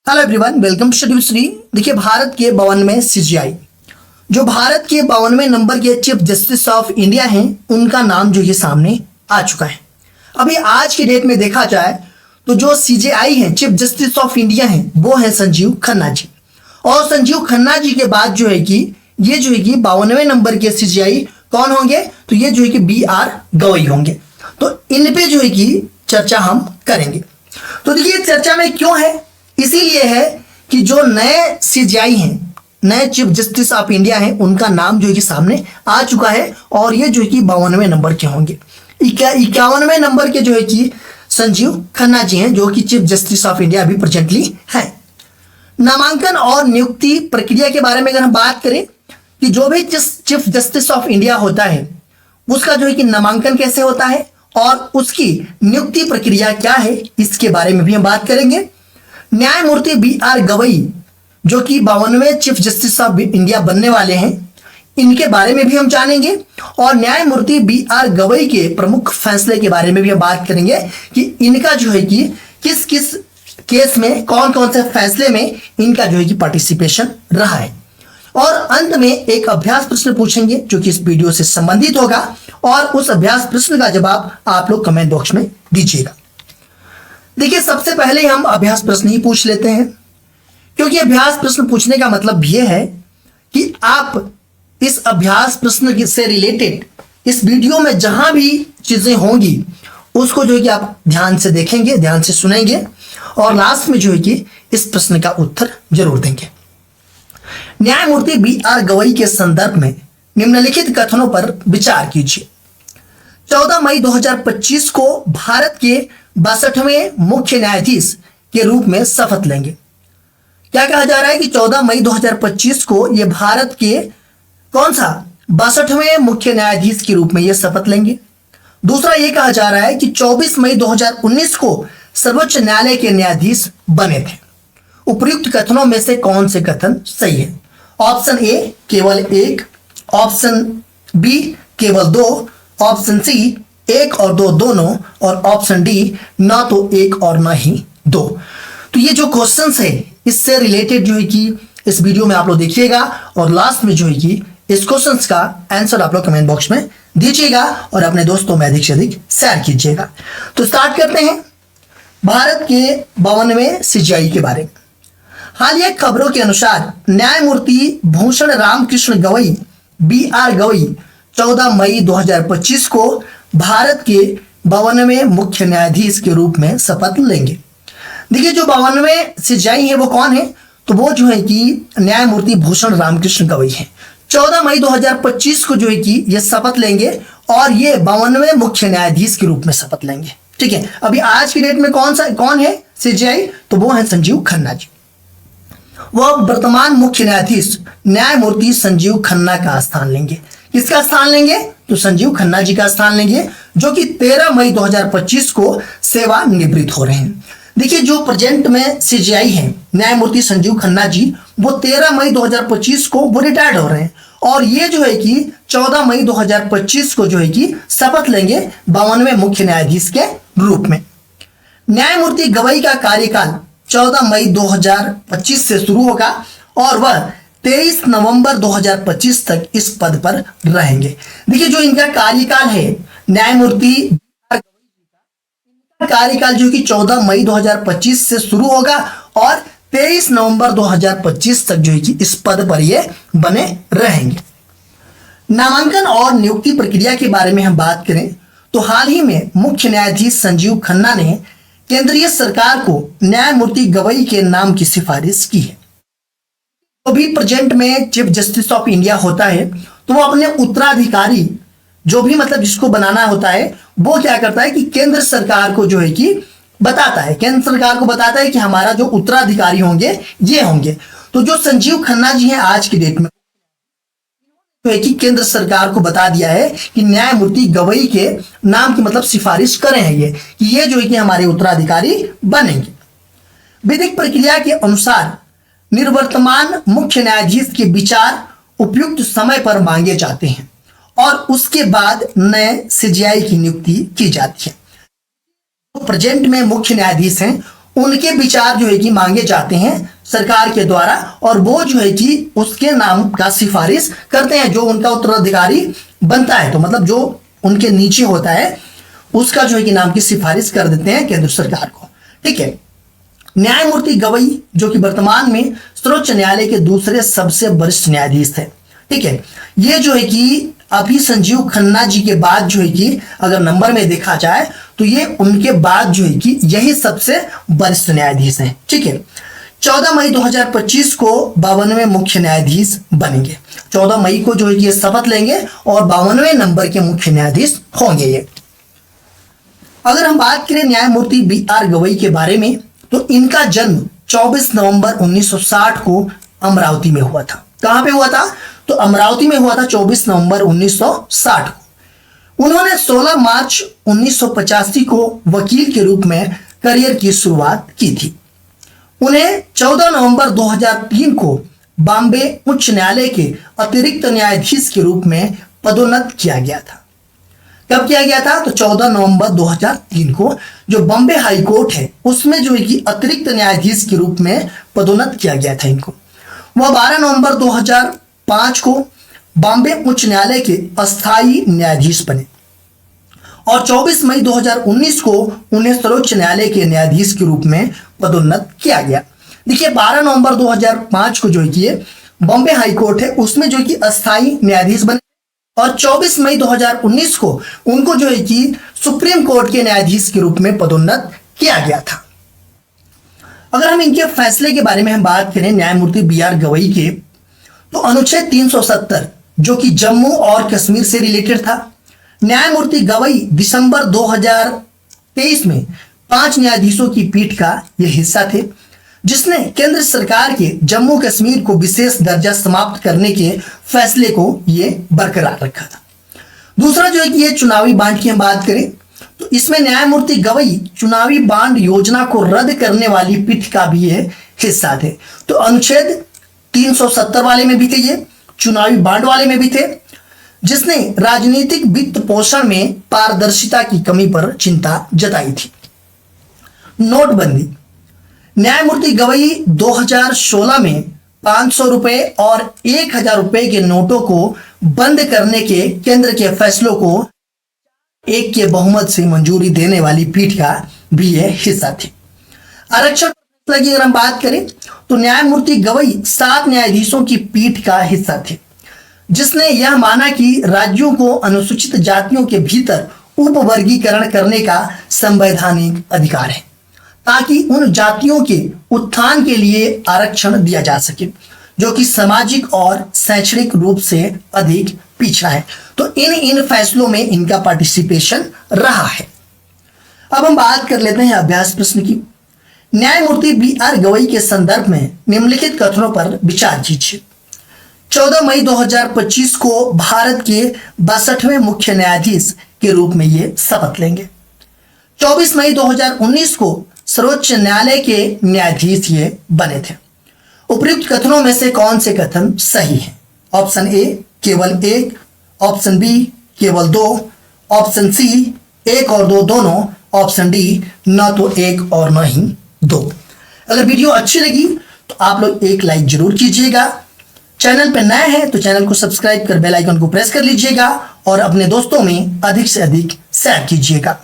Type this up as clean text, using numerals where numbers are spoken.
Hello everyone, welcome to schedule Shri. देखिए, भारत के 52वें सीजेआई, जो भारत के 52वें नंबर के चीफ जस्टिस ऑफ इंडिया हैं, उनका नाम जो ये सामने आ चुका है। अभी आज की डेट में देखा जाए तो जो सीजेआई हैं, चीफ जस्टिस ऑफ इंडिया हैं, वो है संजीव खन्ना जी। और संजीव खन्ना जी के बाद जो है कि ये जो है कि 52वें नंबर के सीजेआई कौन होंगे, तो ये जो है कि BR गवई होंगे। तो इन पे जो है कि चर्चा हम करेंगे। तो देखिए, चर्चा में क्यों है, इसीलिए है कि जो नए सीजेआई हैं, नए चीफ जस्टिस ऑफ इंडिया हैं, उनका नाम जो है कि सामने आ चुका है और ये जो है कि 52वें नंबर के होंगे। 51वें नंबर के जो है कि संजीव खन्ना जी हैं, जो कि चीफ जस्टिस ऑफ इंडिया अभी प्रेजेंटली हैं। नामांकन और नियुक्ति प्रक्रिया के बारे में अगर हम बात करें कि जो भी चीफ जस्टिस ऑफ इंडिया होता है, उसका जो है कि नामांकन कैसे होता है और उसकी नियुक्ति प्रक्रिया क्या है, इसके बारे में भी हम बात करेंगे। न्यायमूर्ति BR गवई, जो कि 52वें चीफ जस्टिस ऑफ इंडिया बनने वाले हैं, इनके बारे में भी हम जानेंगे। और न्यायमूर्ति BR गवई के प्रमुख फैसले के बारे में भी हम बात करेंगे कि इनका जो है कि किस किस केस में, कौन कौन से फैसले में इनका जो है कि पार्टिसिपेशन रहा है। और अंत में एक अभ्यास प्रश्न पूछेंगे जो कि इस वीडियो से संबंधित होगा, और उस अभ्यास प्रश्न का जवाब आप लोग कमेंट बॉक्स में दीजिएगा। देखिए, सबसे पहले हम अभ्यास प्रश्न ही पूछ लेते हैं, क्योंकि अभ्यास प्रश्न पूछने का मतलब यह है कि आप इस अभ्यास प्रश्न से रिलेटेड इस वीडियो में जहां भी चीजें होंगी उसको जो है कि आप ध्यान से देखेंगे, ध्यान से सुनेंगे और लास्ट में जो है कि इस प्रश्न का उत्तर जरूर देंगे। न्यायमूर्ति BR गवई के संदर्भ में निम्नलिखित कथनों पर विचार कीजिए। 14 मई 2025 को भारत के 62वें मुख्य न्यायाधीश के रूप में शपथ लेंगे। क्या कहा जा रहा है कि 14 मई 2025 को ये भारत के कौन सा 62वें मुख्य न्यायाधीश के रूप में ये शपथ लेंगे। दूसरा ये कहा जा रहा है कि 24 मई 2019 को सर्वोच्च न्यायालय के न्यायाधीश बने थे। उपयुक्त कथनों में से कौन से कथन सही है? ऑप्शन ए केवल 1, ऑप्शन बी केवल 2, ऑप्शन सी 1 और 2 दोनों, और ऑप्शन डी ना तो 1 और ना ही 2। तो ये जो क्वेश्चंस है, इससे रिलेटेड जो है कि इस वीडियो में आप लोग देखिएगा और लास्ट में जो है कि इस क्वेश्चंस का आंसर आप लोग कमेंट बॉक्स में दीजिएगा और अपने दोस्तों में अधिक से अधिक शेयर कीजिएगा। तो स्टार्ट करते हैं भारत के 52वें सीजेआई के बारे में। हालिया खबरों के अनुसार न्यायमूर्ति भूषण रामकृष्ण गवई BR गवई 14 मई 2025 को भारत के 52वें मुख्य न्यायाधीश के रूप में शपथ लेंगे। देखिए, जो 52वें सीजेआई है वो कौन है, तो वो जो है कि न्यायमूर्ति भूषण रामकृष्ण गवई है। 14 मई 2025 को जो है कि ये शपथ लेंगे और ये 52वें मुख्य न्यायाधीश के रूप में शपथ लेंगे। ठीक है, अभी आज की डेट में कौन है सीजेआई, तो वो है संजीव खन्ना जी। वह वर्तमान मुख्य न्यायाधीश न्यायमूर्ति संजीव खन्ना का स्थान लेंगे। किसका स्थान लेंगे, तो संजीव खन्ना जी का स्थान लेंगे, जो कि 13 मई 2025 को सेवानिवृत्त हो रहे हैं। देखिए, जो प्रेजेंट में सीजेआई हैं न्यायमूर्ति संजीव खन्ना जी, वो 13 मई 2025 को वो रिटायर्ड हो रहे हैं और ये जो है कि 14 मई 2025 को जो है कि शपथ लेंगे 52वें मुख्य न्यायाधीश के रूप में। न्यायमूर्ति गवई का कार्यकाल 14 मई 2025 से शुरू होगा और वह 23 नवंबर 2025 तक इस पद पर रहेंगे। देखिए, जो इनका कार्यकाल है न्यायमूर्ति कार्यकाल जो कि 14 मई 2025 से शुरू होगा और 23 नवंबर 2025 तक जो है कि इस पद पर ये बने रहेंगे। नामांकन और नियुक्ति प्रक्रिया के बारे में हम बात करें तो हाल ही में मुख्य न्यायाधीश संजीव खन्ना ने केंद्रीय सरकार को न्यायमूर्ति गवई के नाम की सिफारिश की है। तो भी प्रेजेंट में चीफ जस्टिस ऑफ इंडिया होता है तो वो अपने उत्तराधिकारी जो भी मतलब जिसको बनाना होता है, वो क्या करता है कि केंद्र सरकार को जो है कि बताता है, केंद्र सरकार को बताता है कि हमारा जो उत्तराधिकारी होंगे ये होंगे। तो जो संजीव खन्ना जी हैं आज की डेट में तो है कि केंद्र सरकार को बता दिया है कि न्यायमूर्ति गवई के नाम की मतलब सिफारिश करें हैं ये कि ये जो है कि हमारे उत्तराधिकारी बनेंगे। विधिक प्रक्रिया के अनुसार निर्वर्तमान मुख्य न्यायाधीश के विचार उपयुक्त समय पर मांगे जाते हैं और उसके बाद नए सीजेआई की नियुक्ति की जाती है। प्रेजेंट में मुख्य न्यायाधीश हैं उनके विचार जो है कि मांगे जाते हैं सरकार के द्वारा, और वो जो है कि उसके नाम का सिफारिश करते हैं। जो उनका उत्तराधिकारी बनता है, तो मतलब जो उनके नीचे होता है उसका जो है कि नाम की सिफारिश कर देते हैं केंद्र सरकार को। ठीक है। न्यायमूर्ति गवई जो कि वर्तमान में सर्वोच्च न्यायालय के दूसरे सबसे वरिष्ठ न्यायाधीश थे। ठीक है। ये जो है कि अभी संजीव खन्ना जी के बाद जो है कि अगर नंबर में देखा जाए तो ये उनके बाद जो है कि यही सबसे वरिष्ठ न्यायाधीश हैं। ठीक है। 14 मई 2025 को 52वें मुख्य न्यायाधीश बनेंगे। 14 मई को जो है कि ये शपथ लेंगे और 52वें नंबर के मुख्य न्यायाधीश होंगे ये। अगर हम बात करें न्यायमूर्ति BR गवई के बारे में, तो इनका जन्म 24 नवंबर 1960 को अमरावती में हुआ था। कहां पे हुआ था? तो अमरावती में हुआ था 24 नवंबर 1960 को। उन्होंने 16 मार्च 1985 को वकील के रूप में करियर की शुरुआत की थी। उन्हें 14 नवंबर 2003 को बॉम्बे उच्च न्यायालय के अतिरिक्त न्यायाधीश के रूप में पदोन्नत किया गया था। कब किया गया था? तो 14 नवंबर 2003 को जो बॉम्बे हाई कोर्ट है उसमें जो है कि अतिरिक्त न्यायाधीश के रूप में पदोन्नत किया गया था इनको। वह 12 नवंबर 2005 को बॉम्बे उच्च न्यायालय के अस्थायी न्यायाधीश बने और 24 मई 2019 को उन्हें सर्वोच्च न्यायालय के न्यायाधीश के रूप में पदोन्नत किया गया। देखिए 12 नवंबर 2005 को जो है कि बॉम्बे हाई कोर्ट है उसमें जो है कि अस्थायी न्यायाधीश बने और 24 मई 2019 को उनको जो है कि सुप्रीम कोर्ट के न्यायाधीश के रूप में पदोन्नत किया गया था। अगर हम इनके फैसले के बारे में हम बात करें न्यायमूर्ति BR गवई के, तो अनुच्छेद 370 जो कि जम्मू और कश्मीर से रिलेटेड था। न्यायमूर्ति गवई दिसंबर 2023 में 5 न्यायाधीशों की पीठ का यह हिस्सा थे जिसने केंद्र सरकार के जम्मू कश्मीर को विशेष दर्जा समाप्त करने के फैसले को ये बरकरार रखा था। दूसरा जो है कि ये चुनावी बांड की हम बात करें तो इसमें न्यायमूर्ति गवई चुनावी बांड योजना को रद्द करने वाली पीठ का भी ये हिस्सा थे। तो अनुच्छेद 370 वाले में भी थे ये, चुनावी बांड वाले में भी थे, जिसने राजनीतिक वित्त पोषण में पारदर्शिता की कमी पर चिंता जताई थी। नोटबंदी, न्यायमूर्ति गवई 2016 में 500 रुपए और 1000 रुपए के नोटों को बंद करने के केंद्र के फैसलों को एक के बहुमत से मंजूरी देने वाली पीठ का भी यह हिस्सा थी। आरक्षण की अगर हम बात करें तो न्यायमूर्ति गवई 7 न्यायाधीशों की पीठ का हिस्सा थे जिसने यह माना कि राज्यों को अनुसूचित जातियों के भीतर उपवर्गीकरण करने का संवैधानिक अधिकार है ताकि उन जातियों के उत्थान के लिए आरक्षण दिया जा सके जो कि सामाजिक और शैक्षणिक रूप से अधिक पिछड़ा है। तो इन फैसलों में इनका पार्टिसिपेशन रहा है। अब हम बात कर लेते हैं अभ्यास प्रश्न की। न्यायमूर्ति BR गवई के संदर्भ में निम्नलिखित कथनों पर विचार कीजिए। 14 मई 2025 को भारत के 62वें मुख्य न्यायाधीश के रूप में ये शपथ लेंगे। 24 मई 2019 को सर्वोच्च न्यायालय के न्यायाधीश ये बने थे। उपयुक्त कथनों में से कौन से कथन सही हैं? ऑप्शन ए केवल 1, ऑप्शन बी केवल 2, ऑप्शन सी 1 और 2 दोनों, ऑप्शन डी न तो 1 और न ही 2। अगर वीडियो अच्छी लगी तो आप लोग एक लाइक जरूर कीजिएगा। चैनल पर नए हैं तो चैनल को सब्सक्राइब कर बेल आइकन को प्रेस कर लीजिएगा और अपने दोस्तों में अधिक से अधिक शेयर कीजिएगा।